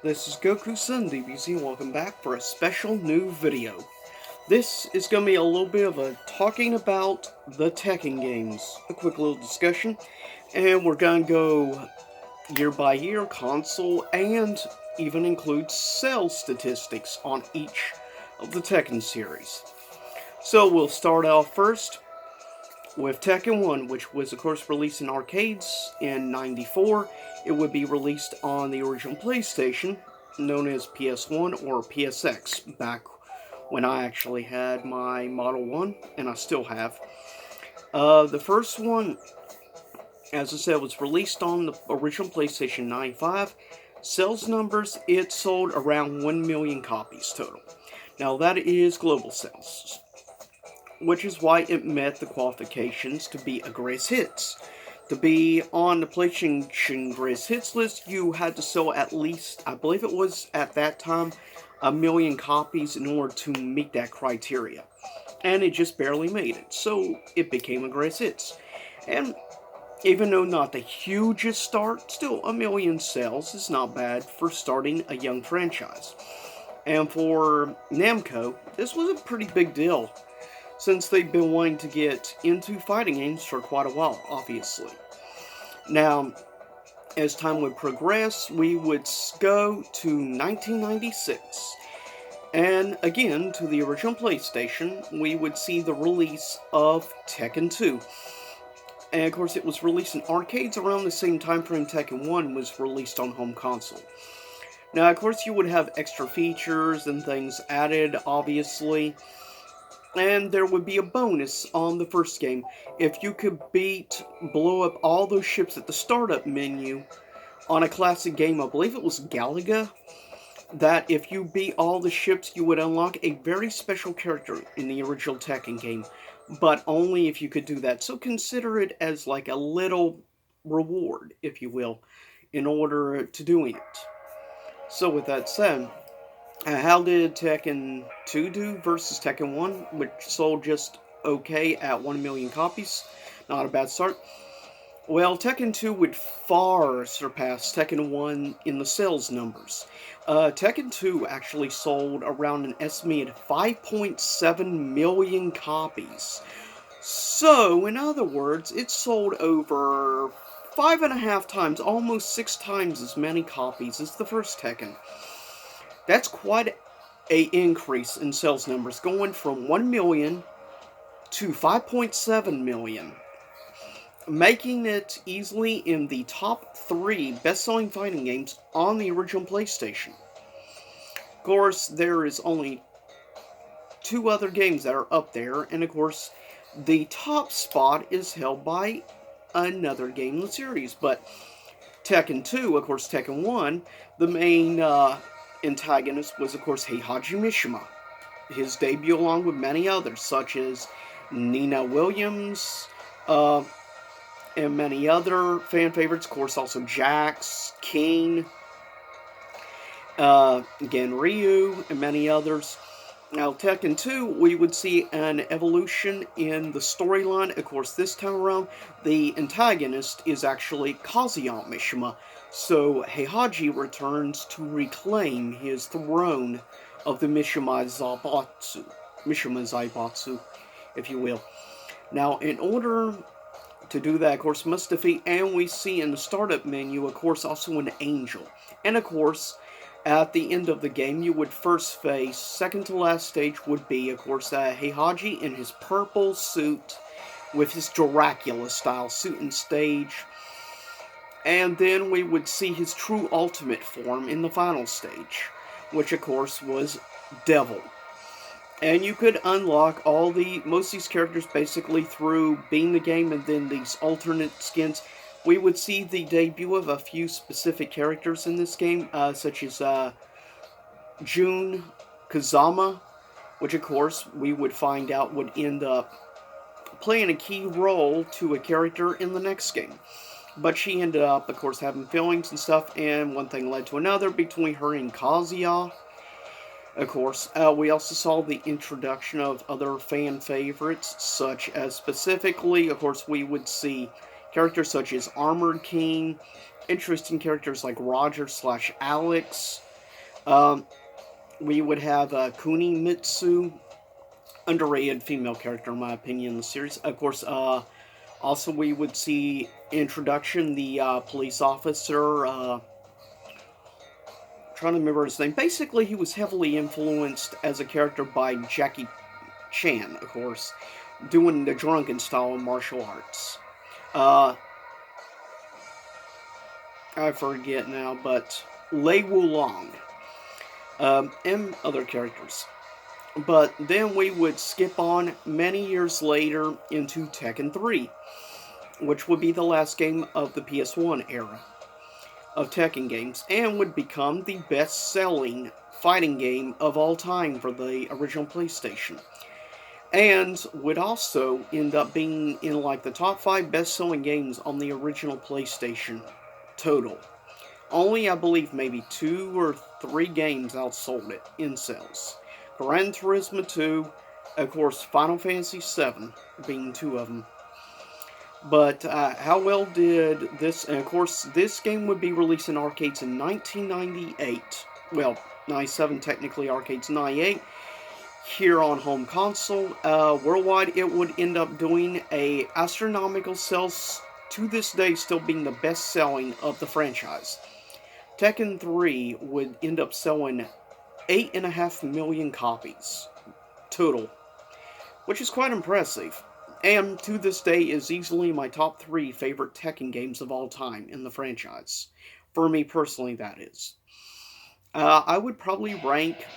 This is Goku-san DBZ, welcome back for a special new video. This is going to be a little bit of a talking about the Tekken games, a quick little discussion, and we're going to go year by year, console, and even include sales statistics on each of the Tekken series. So we'll start off first with Tekken 1, which was of course released in arcades in '94. It would be released on the original PlayStation, known as PS1 or PSX, back when I actually had my Model 1, and I still have. The first one, as I said, was released on the original PlayStation 95. Sales numbers, it sold around 1 million copies total. Now that is global sales, which is why it met the qualifications to be a greatest hits. To be on the PlayStation greatest hits list, you had to sell at least, I believe it was at that time, 1 million copies in order to meet that criteria. And it just barely made it, so it became a greatest hits. And even though not the hugest start, still 1 million sales is not bad for starting a young franchise. And for Namco, this was a pretty big deal, since they've been wanting to get into fighting games for quite a while, obviously. Now, as time would progress, we would go to 1996. And again, to the original PlayStation, we would see the release of Tekken 2. And of course, it was released in arcades around the same time frame Tekken 1 was released on home console. Now, of course, you would have extra features and things added, obviously. And there would be a bonus on the first game. If you could blow up all those ships at the startup menu on a classic game, I believe it was Galaga, that if you beat all the ships, you would unlock a very special character in the original Tekken game, but only if you could do that. So consider it as like a little reward, if you will, in order to doing it. So with that said, how did Tekken 2 do versus Tekken 1, which sold just okay at 1 million copies? Not a bad start. Well, Tekken 2 would far surpass Tekken 1 in the sales numbers. Tekken 2 actually sold around an estimated 5.7 million copies. So, in other words, it sold over 5.5 times, almost 6 times as many copies as the first Tekken. That's quite an increase in sales numbers, going from 1 million to 5.7 million, making it easily in the top 3 best-selling fighting games on the original PlayStation. Of course, there is only 2 other games that are up there, and of course, the top spot is held by another game in the series, but Tekken 2, of course, Tekken 1, the main antagonist was, of course, Heihachi Mishima. His debut, along with many others, such as Nina Williams, and many other fan favorites, of course, also Jax, King, again, Ryu, and many others. Now, Tekken 2, we would see an evolution in the storyline. Of course, this time around, the antagonist is actually Kazuya Mishima. So, Heihachi returns to reclaim his throne of the Mishima Zaibatsu, if you will. Now, in order to do that, of course, must defeat, and we see in the startup menu, of course, also an angel. And of course, at the end of the game, you would first face, second to last stage would be, of course, Heihachi in his purple suit with his Dracula-style suit and stage. And then we would see his true ultimate form in the final stage, which, of course, was Devil. And you could unlock most of these characters basically through beating the game and then these alternate skins. We would see the debut of a few specific characters in this game, such as Jun Kazama, which of course we would find out would end up playing a key role to a character in the next game. But she ended up, of course, having feelings and stuff, and one thing led to another between her and Kazuya. Of course, we also saw the introduction of other fan favorites, such as specifically, of course, we would see characters such as Armored King, interesting characters like Roger/Alex, Um, we would have Kunimitsu, underrated female character in my opinion in the series. Of course, also we would see introduction the police officer. Trying to remember his name. Basically, he was heavily influenced as a character by Jackie Chan, of course, doing the drunken style of martial arts. Uh, I forget now, but Lei Wulong, and other characters. But then we would skip on many years later into Tekken 3, which would be the last game of the PS1 era of Tekken games, and would become the best selling fighting game of all time for the original PlayStation. And would also end up being in like the top 5 best selling games on the original PlayStation total. Only, I believe, maybe 2 or 3 games outsold it in sales. Gran Turismo 2, of course, Final Fantasy VII being 2 of them. But how well did this? And of course, this game would be released in arcades in 1998. Well, 97 technically, arcades 98. Here on home console, worldwide, it would end up doing a astronomical sales. To this day, still being the best selling of the franchise. Tekken 3 would end up selling 8.5 million copies total, which is quite impressive. And to this day is easily my top 3 favorite Tekken games of all time in the franchise. For me personally, that is. I would probably rank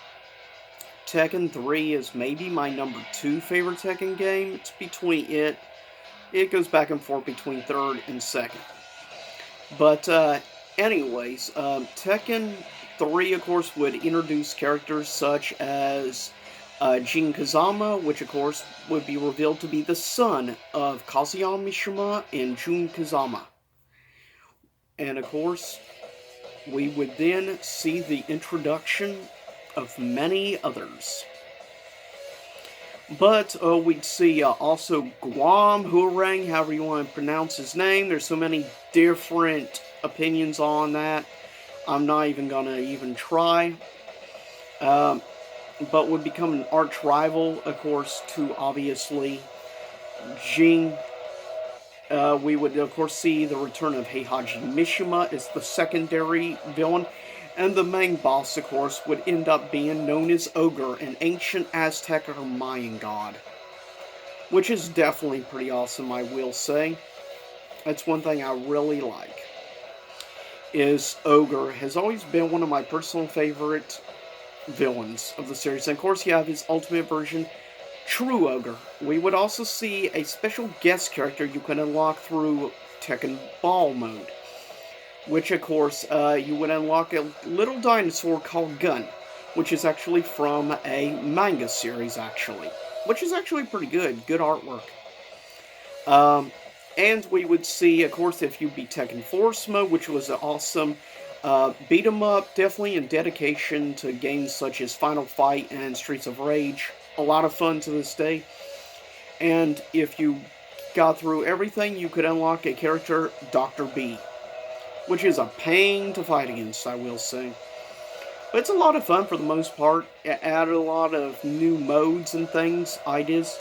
Tekken 3 as maybe my number 2 favorite Tekken game. It's between it. It goes back and forth between third and second. But anyways, Tekken 3, of course, would introduce characters such as Jin Kazama, which, of course, would be revealed to be the son of Kazuya Mishima and Jun Kazama. And, of course, we would then see the introduction of many others. But we'd see also Guam Hurang, however you want to pronounce his name. There's so many different opinions on that. I'm not even going to even try. But would become an arch rival, of course, to obviously Jing. We would, of course, see the return of Heihachi Mishima as the secondary villain. And the main boss, of course, would end up being known as Ogre, an ancient Aztec or Mayan god. Which is definitely pretty awesome, I will say. That's one thing I really like. Is Ogre has always been one of my personal favorite villains of the series. And of course, you have his ultimate version, True Ogre. We would also see a special guest character you can unlock through Tekken Ball mode. Which, of course, you would unlock a little dinosaur called Gun, which is actually from a manga series, actually. Which is actually pretty good. Good artwork. And we would see, of course, if you beat Tekken Force mode, which was an awesome beat 'em up, definitely in dedication to games such as Final Fight and Streets of Rage. A lot of fun to this day. And if you got through everything, you could unlock a character, Dr. B, which is a pain to fight against, I will say. But it's a lot of fun for the most part. It added a lot of new modes and things, ideas.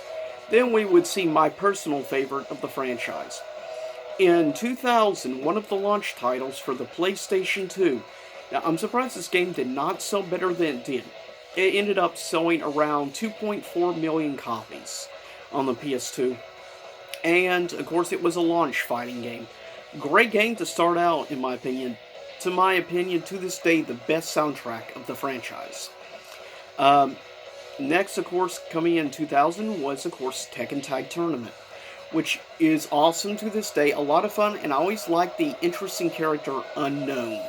Then we would see my personal favorite of the franchise. In 2000, one of the launch titles for the PlayStation 2. Now, I'm surprised this game did not sell better than it did. It ended up selling around 2.4 million copies on the PS2. And, of course, it was a launch fighting game. Great game to start out, in my opinion. To my opinion, to this day, the best soundtrack of the franchise. Next, of course, coming in 2000 was, of course, Tekken Tag Tournament, which is awesome to this day. A lot of fun, and I always like the interesting character Unknown.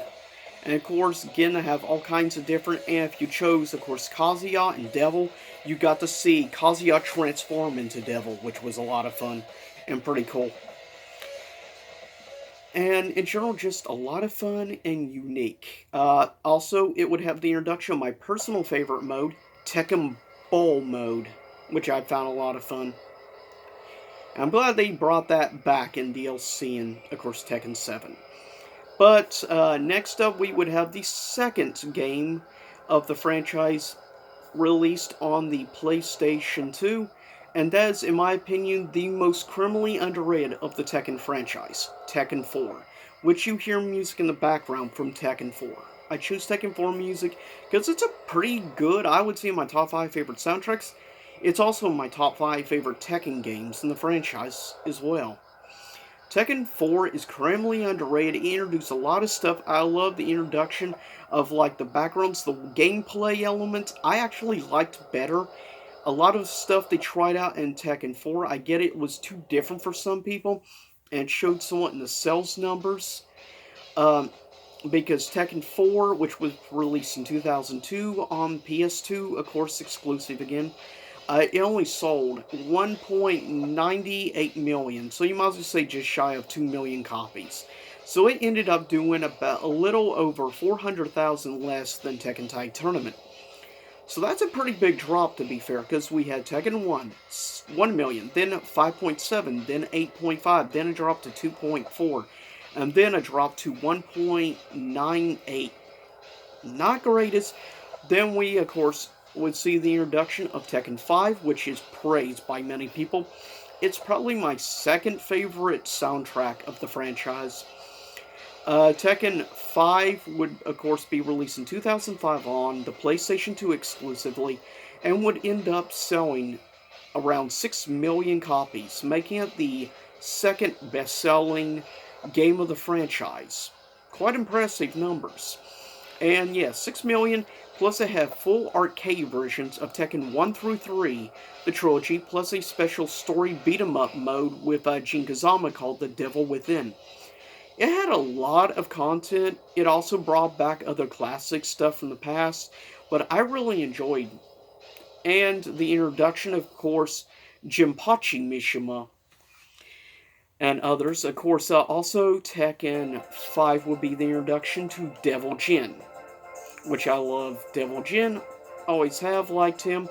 And, of course, again, I have all kinds of different, and if you chose, of course, Kazuya and Devil, you got to see Kazuya transform into Devil, which was a lot of fun and pretty cool. And in general, just a lot of fun and unique. Also, it would have the introduction of my personal favorite mode, Tekken Bowl mode, which I found a lot of fun. And I'm glad they brought that back in DLC and, of course, Tekken 7. But next up, we would have the second game of the franchise released on the PlayStation 2, and that is, in my opinion, the most criminally underrated of the Tekken franchise, Tekken 4, which you hear music in the background from Tekken 4. I choose Tekken 4 music because it's a pretty good, I would say, in my top 5 favorite soundtracks. It's also in my top 5 favorite Tekken games in the franchise as well. Tekken 4 is criminally underrated. It introduced a lot of stuff. I love the introduction of like the backgrounds, the gameplay elements. I actually liked better. A lot of stuff they tried out in Tekken 4, I get it was too different for some people, and it showed somewhat in the sales numbers. Um, because Tekken 4, which was released in 2002 on PS2, of course exclusive again, it only sold 1.98 million, so you might as well say just shy of 2 million copies. So it ended up doing about a little over 400,000 less than Tekken Tag Tournament. So that's a pretty big drop, to be fair, because we had Tekken 1, 1 million, then 5.7, then 8.5, then a drop to 2.4, and then a drop to 1.98. Not greatest. Then we, of course, would see the introduction of Tekken 5, which is praised by many people. It's probably my second favorite soundtrack of the franchise. Tekken 5 would, of course, be released in 2005 on the PlayStation 2 exclusively, and would end up selling around 6 million copies, making it the second best-selling game of the franchise. Quite impressive numbers. And yes, 6 million, plus they have full arcade versions of Tekken 1 through 3, the trilogy, plus a special story beat-em-up mode with Jin Kazama called The Devil Within. It had a lot of content. It also brought back other classic stuff from the past, but I really enjoyed. And the introduction, of course, Jinpachi Mishima and others. Of course, also Tekken 5 would be the introduction to Devil Jin, which I love Devil Jin, always have liked him.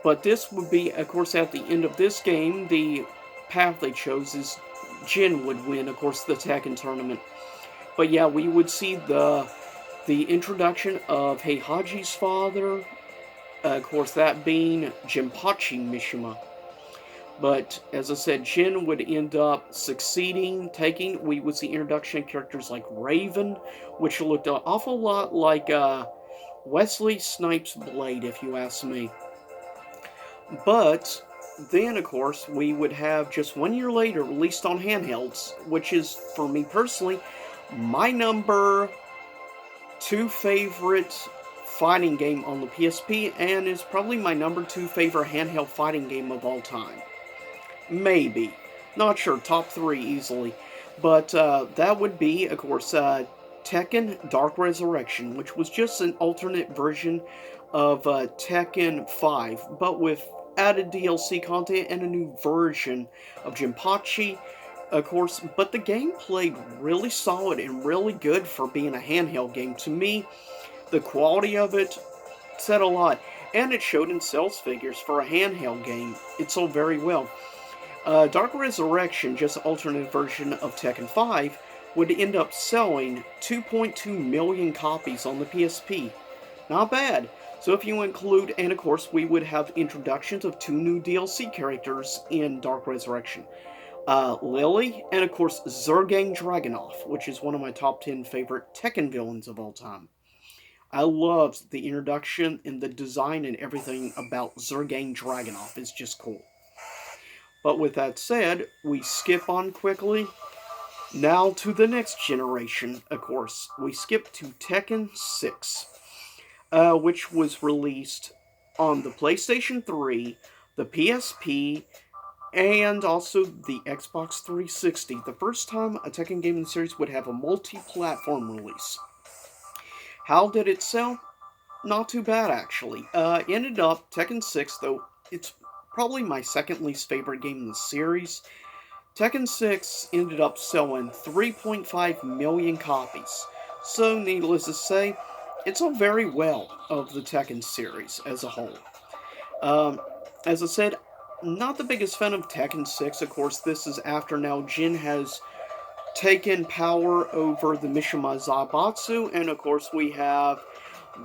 But this would be, of course, at the end of this game, the path they chose is Jin would win, of course, the Tekken tournament. But yeah, we would see the introduction of Heihachi's father, of course, that being Jinpachi Mishima. But as I said, Jin would end up succeeding, taking. We would see introduction of characters like Raven, which looked an awful lot like Wesley Snipes' Blade, if you ask me. But then, of course, we would have just 1 year later released on handhelds, which is, for me personally, my number 2 favorite fighting game on the PSP, and is probably my number 2 favorite handheld fighting game of all time. Maybe. Not sure. Top 3 easily. But that would be, of course, Tekken Dark Resurrection, which was just an alternate version of Tekken 5, but with added DLC content and a new version of Jinpachi, of course. But the game played really solid and really good for being a handheld game. To me, the quality of it said a lot, and it showed in sales figures for a handheld game. It sold very well. Dark Resurrection, just an alternate version of Tekken 5, would end up selling 2.2 million copies on the PSP. Not bad. So if you include, and of course we would have introductions of 2 new DLC characters in Dark Resurrection. Lily, and of course Zergang Dragunov, which is one of my top 10 favorite Tekken villains of all time. I loved the introduction and the design and everything about Zergang Dragunov. It's just cool. But with that said, we skip on quickly. Now to the next generation, of course. We skip to Tekken 6, which was released on the PlayStation 3, the PSP, and also the Xbox 360. The first time a Tekken game in the series would have a multi-platform release. How did it sell? Not too bad, actually. Ended up, Tekken 6, though, it's probably my second least favorite game in the series. Tekken 6 ended up selling 3.5 million copies. So, needless to say, it sold very well of the Tekken series as a whole. As I said, not the biggest fan of Tekken 6. Of course, this is after now Jin has taken power over the Mishima Zaibatsu, and of course we have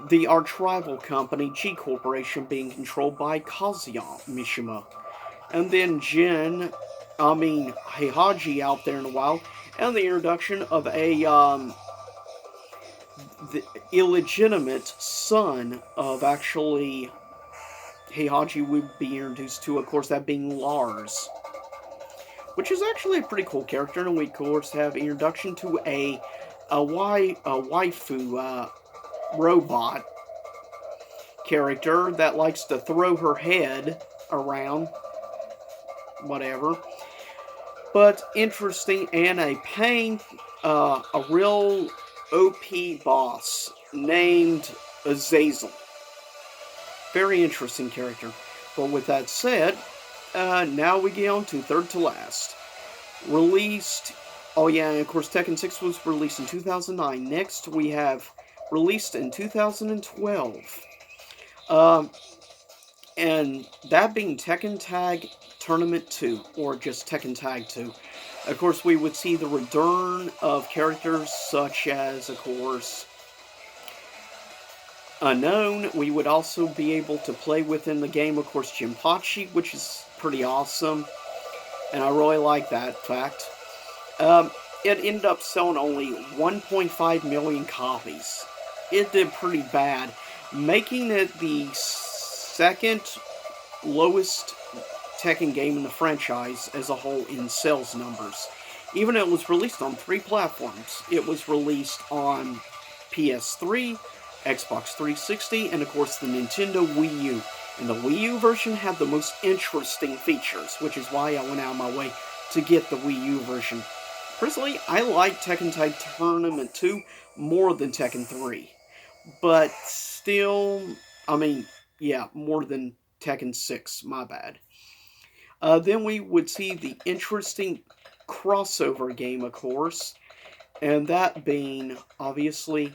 the arch-rival company G Corporation being controlled by Kazuya Mishima. And then Heihachi out there in the wild, and the introduction of the illegitimate son of actually Heihachi would be introduced to, of course, that being Lars, which is actually a pretty cool character, and we, of course, have introduction to a waifu robot character that likes to throw her head around, whatever. But interesting, and a real OP boss named Azazel. Very interesting character. But with that said, now we get on to third to last. Released, oh yeah, and of course Tekken 6 was released in 2009. Next we have released in 2012. Um, and that being Tekken Tag Tournament 2, or just Tekken Tag 2. Of course, we would see the return of characters such as, of course, Unknown. We would also be able to play within the game, of course, Jinpachi, which is pretty awesome, and I really like that fact. It ended up selling only 1.5 million copies. It did pretty bad, making it the second lowest Tekken game in the franchise as a whole in sales numbers. Even though it was released on 3 platforms. It was released on PS3, Xbox 360, and of course the Nintendo Wii U. And the Wii U version had the most interesting features, which is why I went out of my way to get the Wii U version. Personally, I like Tekken Tag Tournament 2 more than Tekken 3. But still, more than Tekken 6, my bad. Then we would see the interesting crossover game, of course, and that being, obviously,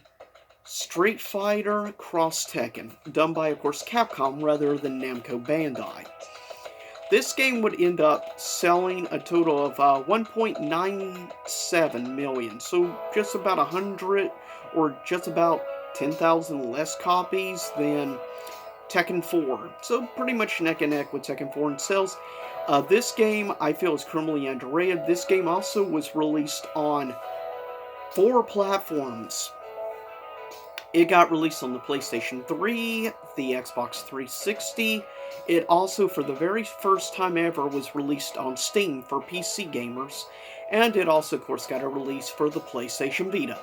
Street Fighter Cross Tekken, done by, of course, Capcom rather than Namco Bandai. This game would end up selling a total of 1.97 million, so just about 100 or just about 10,000 less copies than Tekken 4. So pretty much neck and neck with Tekken 4 in sales. This game, I feel, is criminally underrated. This game also was released on 4 platforms. It got released on the PlayStation 3, the Xbox 360. It also, for the very first time ever, was released on Steam for PC gamers. And it also, of course, got a release for the PlayStation Vita.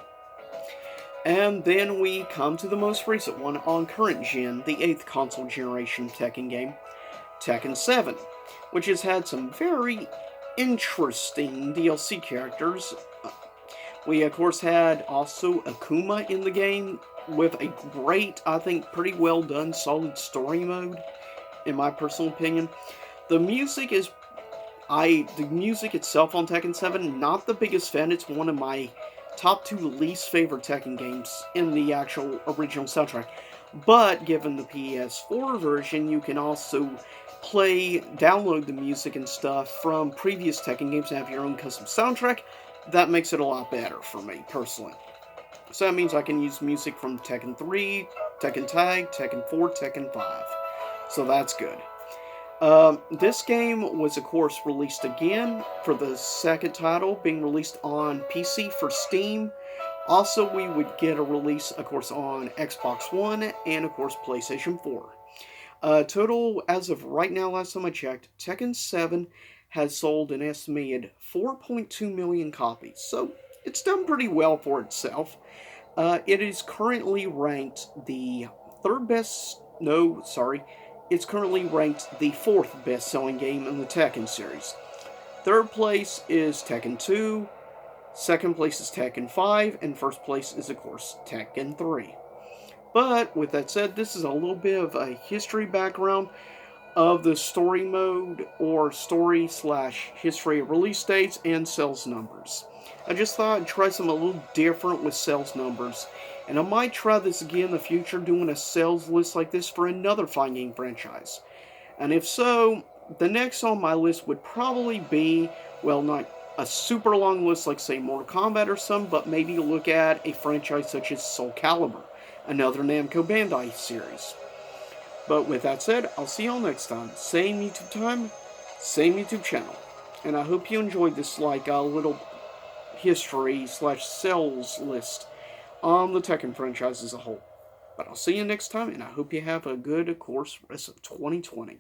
And then we come to the most recent one on current gen, the 8th console generation Tekken game, Tekken 7, which has had some very interesting DLC characters. We, of course, had also Akuma in the game with a great, I think, pretty well done, solid story mode, in my personal opinion. The music itself on Tekken 7, not the biggest fan. It's one of my top 2 least favorite Tekken games in the actual original soundtrack. But given the PS4 version, you can also download the music and stuff from previous Tekken games and have your own custom soundtrack. That makes it a lot better for me, personally. So that means I can use music from Tekken 3, Tekken Tag, Tekken 4, Tekken 5. So that's good. This game was, of course, released again for the second title, being released on PC for Steam. Also, we would get a release, of course, on Xbox One and, of course, PlayStation 4. Total, as of right now, last time I checked, Tekken 7 has sold an estimated 4.2 million copies. So, it's done pretty well for itself. It is currently ranked the it's currently ranked the 4th best-selling game in the Tekken series. Third place is Tekken 2, second place is Tekken 5, and first place is, of course, Tekken 3. But, with that said, this is a little bit of a history background of the story mode, or story/history release dates and sales numbers. I just thought I'd try something a little different with sales numbers, and I might try this again in the future, doing a sales list like this for another fighting game franchise. And if so, the next on my list would probably be, well, not a super long list like, say, Mortal Kombat or some, but maybe look at a franchise such as Soul Calibur. another Namco Bandai series. But with that said, I'll see y'all next time. Same YouTube time, same YouTube channel. And I hope you enjoyed this little history slash sales list on the Tekken franchise as a whole. But I'll see you next time, and I hope you have a good, of course, rest of 2020.